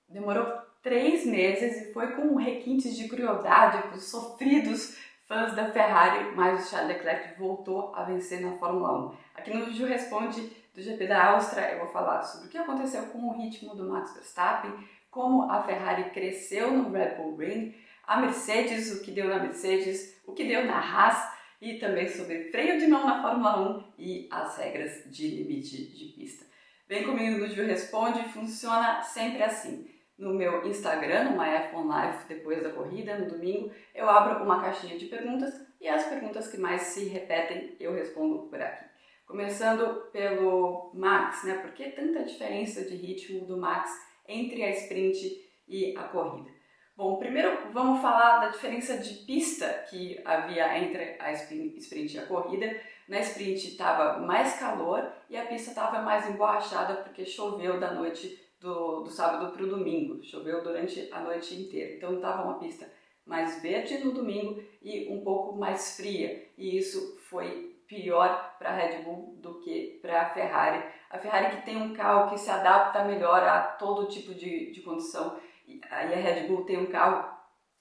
demorou 3 meses e foi com requintes de crueldade para os sofridos fãs da Ferrari, mas o Charles Leclerc voltou a vencer na Fórmula 1. Aqui no Ju Responde do GP da Áustria eu vou falar sobre o que aconteceu com o ritmo do Max Verstappen, como a Ferrari cresceu no Red Bull Ring, a Mercedes, o que deu na Mercedes, o que deu na Haas, e também sobre freio de mão na Fórmula 1 e as regras de limite de pista. Vem comigo no Ju Responde, funciona sempre assim. No meu Instagram, no MyF1Life, depois da corrida, no domingo, eu abro uma caixinha de perguntas e as perguntas que mais se repetem eu respondo por aqui. Começando pelo Max, né? Por que tanta diferença de ritmo do Max entre a sprint e a corrida? Bom, primeiro vamos falar da diferença de pista que havia entre a sprint e a corrida. Na sprint estava mais calor e a pista estava mais emborrachada porque choveu da noite do sábado para o domingo, choveu durante a noite inteira, então estava uma pista mais verde no domingo e um pouco mais fria, e isso foi pior para a Red Bull do que para a Ferrari. A Ferrari que tem um carro que se adapta melhor a todo tipo de condição, e a Red Bull tem um carro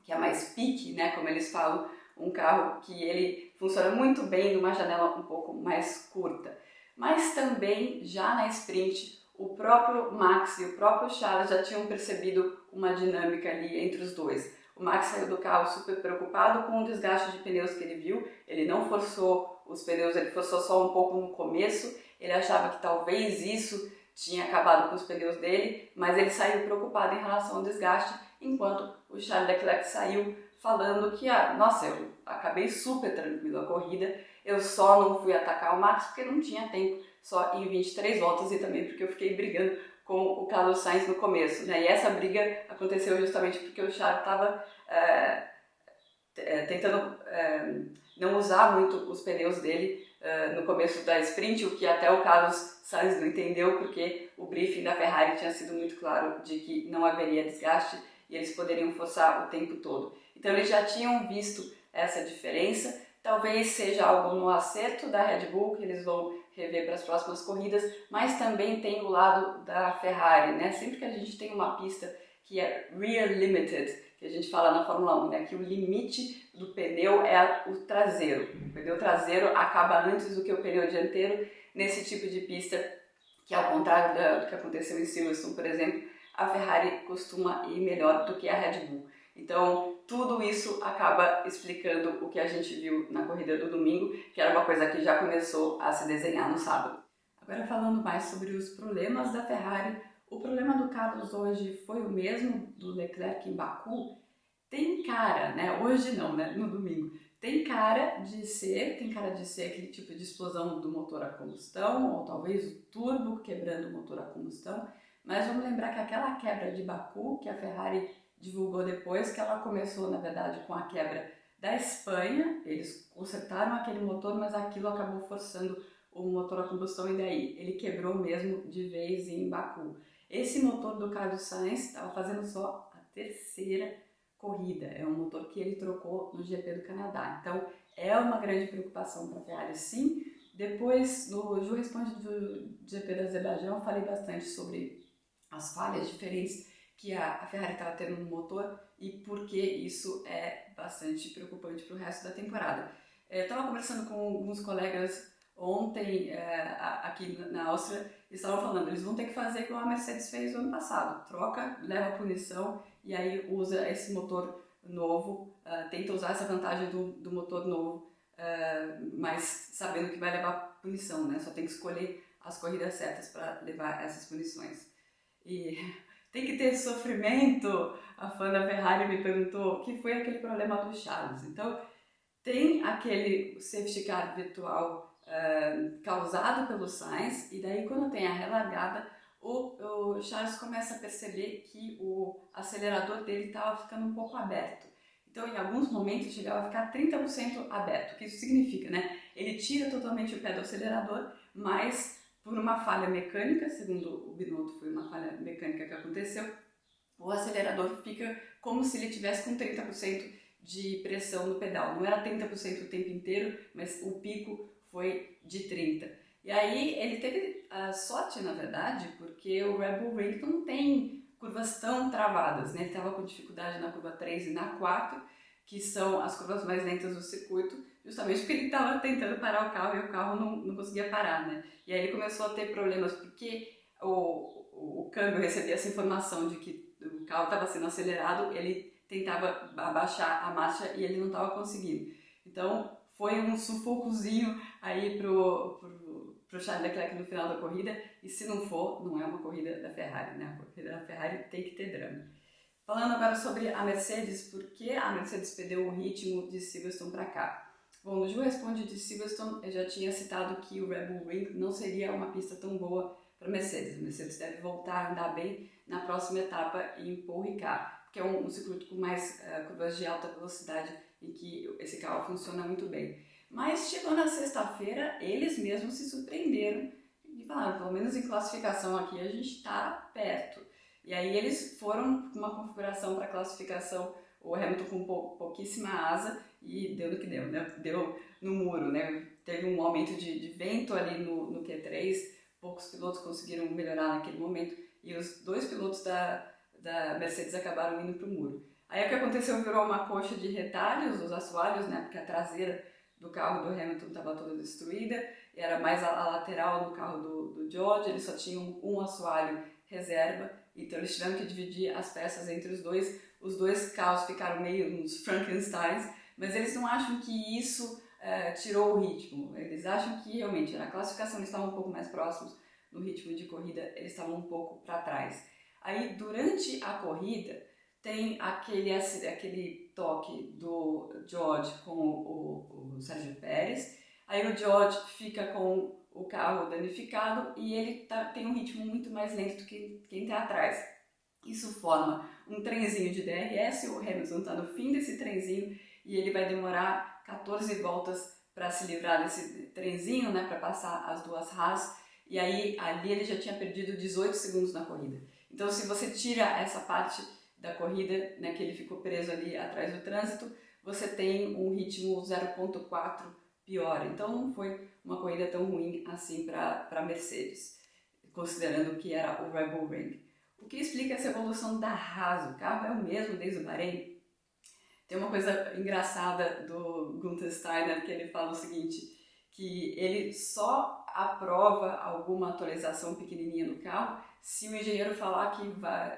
que é mais peak, né, como eles falam, um carro que ele funciona muito bem numa janela um pouco mais curta. Mas também já na sprint o próprio Max e o próprio Charles já tinham percebido uma dinâmica ali entre os dois. O Max saiu do carro super preocupado com o desgaste de pneus que ele viu, ele não forçou os pneus, ele forçou só um pouco no começo, ele achava que talvez isso tinha acabado com os pneus dele, mas ele saiu preocupado em relação ao desgaste, enquanto o Charles Leclerc saiu falando que, nossa, eu acabei super tranquilo a corrida, eu só não fui atacar o Max porque não tinha tempo, só em 23 voltas, e também porque eu fiquei brigando com o Carlos Sainz no começo, né? E essa briga aconteceu justamente porque o Charles estava tentando não usar muito os pneus dele no começo da sprint, o que até o Carlos Sainz não entendeu, porque o briefing da Ferrari tinha sido muito claro de que não haveria desgaste e eles poderiam forçar o tempo todo. Então eles já tinham visto essa diferença. Talvez seja algo no acerto da Red Bull, que eles vão rever para as próximas corridas, mas também tem o lado da Ferrari, né? Sempre que a gente tem uma pista que é rear limited, que a gente fala na Fórmula 1, né? Que o limite do pneu é o traseiro. O pneu traseiro acaba antes do que o pneu dianteiro. Nesse tipo de pista, que ao contrário do que aconteceu em Silverstone, por exemplo, a Ferrari costuma ir melhor do que a Red Bull. Então, tudo isso acaba explicando o que a gente viu na corrida do domingo, que era uma coisa que já começou a se desenhar no sábado. Agora, falando mais sobre os problemas da Ferrari, o problema do Carlos hoje foi o mesmo do Leclerc em Baku? Tem cara, né? Hoje não, né? No domingo. Tem cara de ser aquele tipo de explosão do motor a combustão, ou talvez o turbo quebrando o motor a combustão, mas vamos lembrar que aquela quebra de Baku, que a Ferrari divulgou depois, que ela começou, na verdade, com a quebra da Espanha, eles consertaram aquele motor, mas aquilo acabou forçando o motor a combustão e daí ele quebrou mesmo de vez em Baku. Esse motor do Carlos Sainz estava fazendo só a terceira corrida, é um motor que ele trocou no GP do Canadá, então é uma grande preocupação para a Ferrari, sim. Depois, no Ju Responde do GP do Azerbaijão, eu falei bastante sobre as falhas diferentes que a Ferrari estava tendo no motor e por que isso é bastante preocupante para o resto da temporada. Eu estava conversando com alguns colegas ontem aqui na Áustria e estavam falando, eles vão ter que fazer como a Mercedes fez no ano passado, troca, leva a punição e aí usa esse motor novo, tenta usar essa vantagem do motor novo, mas sabendo que vai levar punição, né? Só tem que escolher as corridas certas para levar essas punições. E tem que ter sofrimento, a fã da Ferrari me perguntou, que foi aquele problema do Charles. Então, tem aquele safety car virtual causado pelo Sainz, e daí quando tem a relargada, o Charles começa a perceber que o acelerador dele estava ficando um pouco aberto. Então, em alguns momentos, chegava a ficar 30% aberto. O que isso significa, né? Ele tira totalmente o pé do acelerador, mas por uma falha mecânica, segundo o Binotto, foi uma falha mecânica que aconteceu, o acelerador fica como se ele tivesse com 30% de pressão no pedal. Não era 30% o tempo inteiro, mas o pico foi de 30%. E aí ele teve a sorte, na verdade, porque o Red Bull Ring não tem curva curvas tão travadas, né? Ele estava com dificuldade na curva 3 e na 4, que são as curvas mais lentas do circuito, justamente porque ele estava tentando parar o carro e o carro não conseguia parar, né? E aí ele começou a ter problemas porque o câmbio recebia essa informação de que o carro estava sendo acelerado, ele tentava abaixar a marcha e ele não estava conseguindo. Então foi um sufocozinho aí pro Charles Leclerc no final da corrida, e se não for, não é uma corrida da Ferrari, né? A corrida da Ferrari tem que ter drama. Falando agora sobre a Mercedes, por que a Mercedes perdeu o ritmo de Silverstone para cá? Bom, no Gil Responde de Silverstone, eu já tinha citado que o Red Bull Ring não seria uma pista tão boa para a Mercedes. A Mercedes deve voltar a andar bem na próxima etapa em Paul Ricard, porque é um circuito com mais curvas de alta velocidade e que esse carro funciona muito bem. Mas chegou na sexta-feira, eles mesmos se surpreenderam e falaram, pelo menos em classificação aqui a gente está perto. E aí eles foram com uma configuração para classificação, o Hamilton com pouquíssima asa e deu no que deu, né? Deu no muro, né? Teve um aumento de vento ali no Q3, poucos pilotos conseguiram melhorar naquele momento e os dois pilotos da Mercedes acabaram indo para o muro. Aí o que aconteceu virou uma coxa de retalhos, os assoalhos, né? Porque a traseira do carro do Hamilton estava toda destruída, era mais a lateral do carro do George, eles só tinham um assoalho reserva, então eles tiveram que dividir as peças entre os dois carros ficaram meio uns Frankensteins, mas eles não acham que isso tirou o ritmo, eles acham que realmente na classificação eles estavam um pouco mais próximos, no ritmo de corrida eles estavam um pouco para trás. Aí durante a corrida tem aquele toque do George com o Sérgio Pérez, aí o George fica com o carro danificado e ele tem um ritmo muito mais lento do que quem está atrás. Isso forma um trenzinho de DRS, o Hamilton está no fim desse trenzinho e ele vai demorar 14 voltas para se livrar desse trenzinho, né, para passar as duas Haas, e aí ali ele já tinha perdido 18 segundos na corrida. Então se você tira essa parte da corrida, né, que ele ficou preso ali atrás do trânsito, você tem um ritmo 0.4 pior. Então não foi uma corrida tão ruim assim para a Mercedes, considerando que era o Red Bull Ring. O que explica essa evolução da Haas? O carro é o mesmo desde o Bahrein. Tem uma coisa engraçada do Gunther Steiner, que ele fala o seguinte, que ele só aprova alguma atualização pequenininha no carro se o engenheiro falar que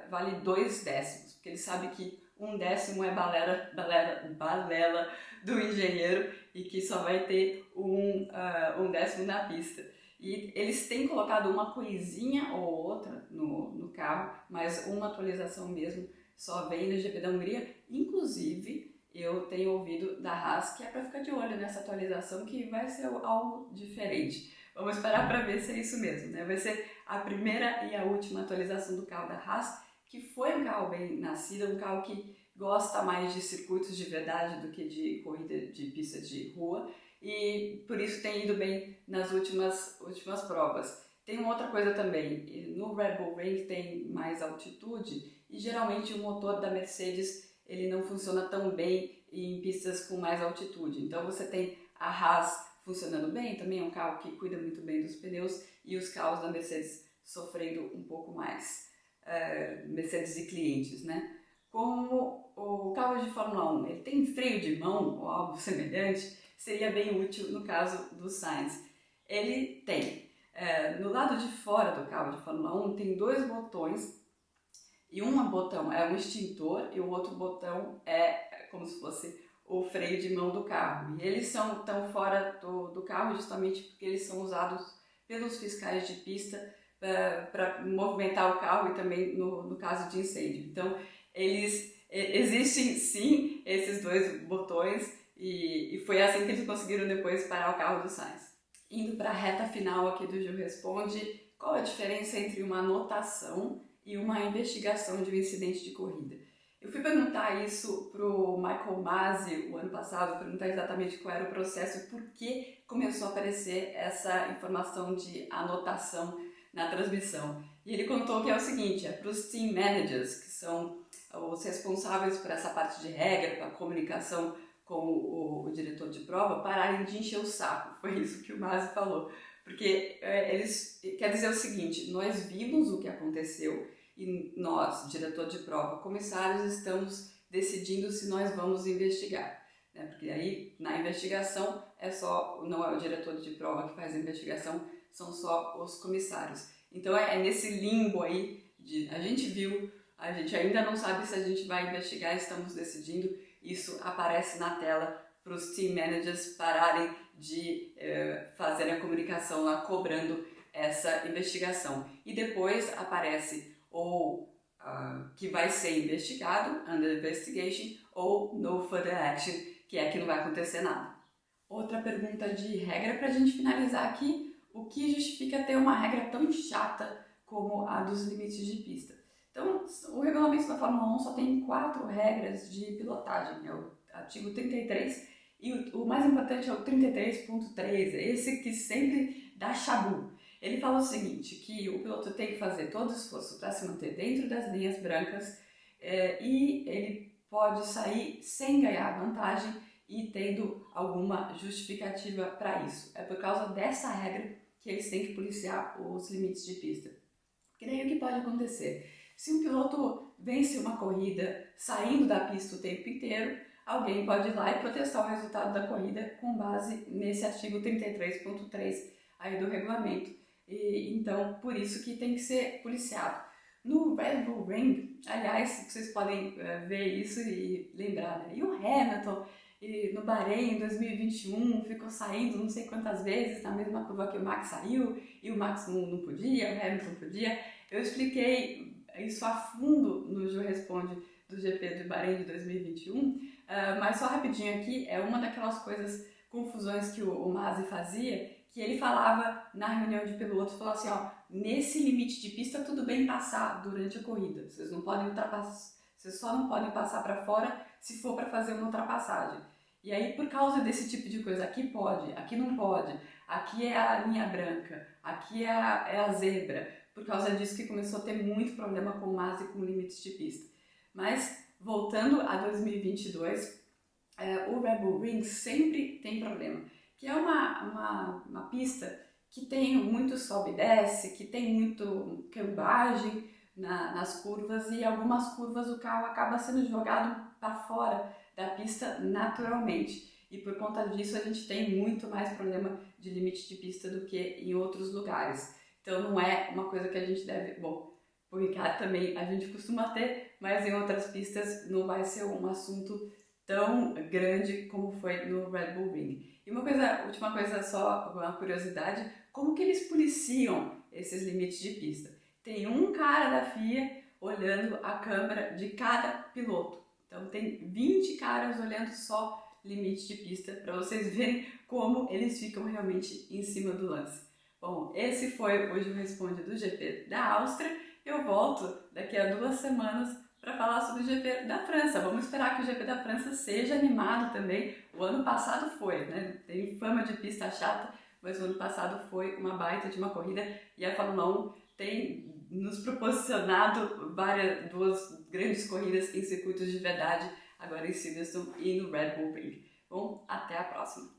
vale 2 décimos, porque ele sabe que 1 décimo é balela do engenheiro e que só vai ter um décimo na pista. E eles têm colocado uma coisinha ou outra no carro, mas uma atualização mesmo só vem no GP da Hungria. Inclusive, eu tenho ouvido da Haas que é para ficar de olho nessa atualização, que vai ser algo diferente. Vamos esperar para ver se é isso mesmo, né? Vai ser a primeira e a última atualização do carro da Haas, que foi um carro bem nascido, um carro que gosta mais de circuitos de verdade do que de corrida de pista de rua, e por isso tem ido bem nas últimas provas. Tem uma outra coisa também, no Red Bull Ring tem mais altitude e geralmente o motor da Mercedes ele não funciona tão bem em pistas com mais altitude. Então você tem a Haas funcionando bem, também é um carro que cuida muito bem dos pneus, e os carros da Mercedes sofrendo um pouco mais, Mercedes e clientes, né? Como o carro de Fórmula 1 ele tem freio de mão ou algo semelhante, seria bem útil no caso do Sainz. Ele tem. No lado de fora do carro de Fórmula 1 tem 2 botões, e um botão é um extintor e o outro botão é como se fosse o freio de mão do carro. E eles estão fora do carro justamente porque eles são usados pelos fiscais de pista para movimentar o carro e também no caso de incêndio. Então, existem sim esses 2 botões e foi assim que eles conseguiram depois parar o carro do Sainz. Indo para a reta final aqui do Gil Responde, qual a diferença entre uma anotação e uma investigação de um incidente de corrida? Eu fui perguntar isso para o Michael Masi o ano passado, perguntar exatamente qual era o processo e por que começou a aparecer essa informação de anotação na transmissão. E ele contou que é o seguinte, é para os team managers, que são os responsáveis por essa parte de regra, para a comunicação com o diretor de prova, pararem de encher o saco. Foi isso que o Masi falou. Porque eles quer dizer o seguinte, nós vimos o que aconteceu e nós, diretor de prova, comissários, estamos decidindo se nós vamos investigar, né? Porque aí na investigação não é o diretor de prova que faz a investigação, são só os comissários. Então é nesse limbo aí a gente ainda não sabe se a gente vai investigar, estamos decidindo. Isso aparece na tela para os team managers pararem de fazer a comunicação lá cobrando essa investigação. E depois aparece ou que vai ser investigado, under investigation, ou no further action, que é que não vai acontecer nada. Outra pergunta de regra para a gente finalizar aqui: o que justifica ter uma regra tão chata como a dos limites de pista? Então, o regulamento da Fórmula 1 só tem 4 regras de pilotagem, é o artigo 33, e o mais importante é o 33.3, esse que sempre dá chabu. Ele fala o seguinte, que o piloto tem que fazer todo o esforço para se manter dentro das linhas brancas e ele pode sair sem ganhar vantagem e tendo alguma justificativa para isso. É por causa dessa regra que eles têm que policiar os limites de pista. Porque daí o que pode acontecer? Se um piloto vence uma corrida saindo da pista o tempo inteiro, alguém pode ir lá e protestar o resultado da corrida com base nesse artigo 33.3 aí do regulamento. Então, por isso que tem que ser policiado. No Red Bull Ring, aliás, vocês podem ver isso e lembrar, né? E o Hamilton, no Bahrein em 2021, ficou saindo não sei quantas vezes na mesma curva que o Max saiu, e o Max não podia, o Hamilton podia. Eu expliquei isso a fundo no Ju Responde do GP do Bahrein de 2021, mas só rapidinho aqui, é uma daquelas confusões que o Masi fazia, que ele falava na reunião de pilotos, falava assim, ó, nesse limite de pista tudo bem passar durante a corrida, vocês não podem ultrapassar, vocês só não podem passar para fora se for para fazer uma ultrapassagem. E aí, por causa desse tipo de coisa, aqui pode, aqui não pode, aqui é a linha branca, aqui é a zebra, por causa disso que começou a ter muito problema com o Masi com limites de pista. Mas, voltando a 2022, o Red Bull Ring sempre tem problema, que é uma pista que tem muito sobe e desce, que tem muito cambagem nas curvas, e algumas curvas o carro acaba sendo jogado para fora da pista naturalmente. E por conta disso a gente tem muito mais problema de limite de pista do que em outros lugares. Então não é uma coisa que a gente deve... Bom, por cá também a gente costuma ter, mas em outras pistas não vai ser um assunto tão grande como foi no Red Bull Ring. E última coisa só, uma curiosidade, como que eles policiam esses limites de pista? Tem um cara da FIA olhando a câmera de cada piloto. Então tem 20 caras olhando só limite de pista para vocês verem como eles ficam realmente em cima do lance. Bom, esse foi o Ju Responde do GP da Áustria. Eu volto daqui a 2 semanas para falar sobre o GP da França. Vamos esperar que o GP da França seja animado também. O ano passado foi, né? Tem fama de pista chata, mas o ano passado foi uma baita de uma corrida e a Fórmula 1 tem nos proporcionado 2 grandes corridas em circuitos de verdade, agora em Silverstone e no Red Bull Ring. Bom, até a próxima!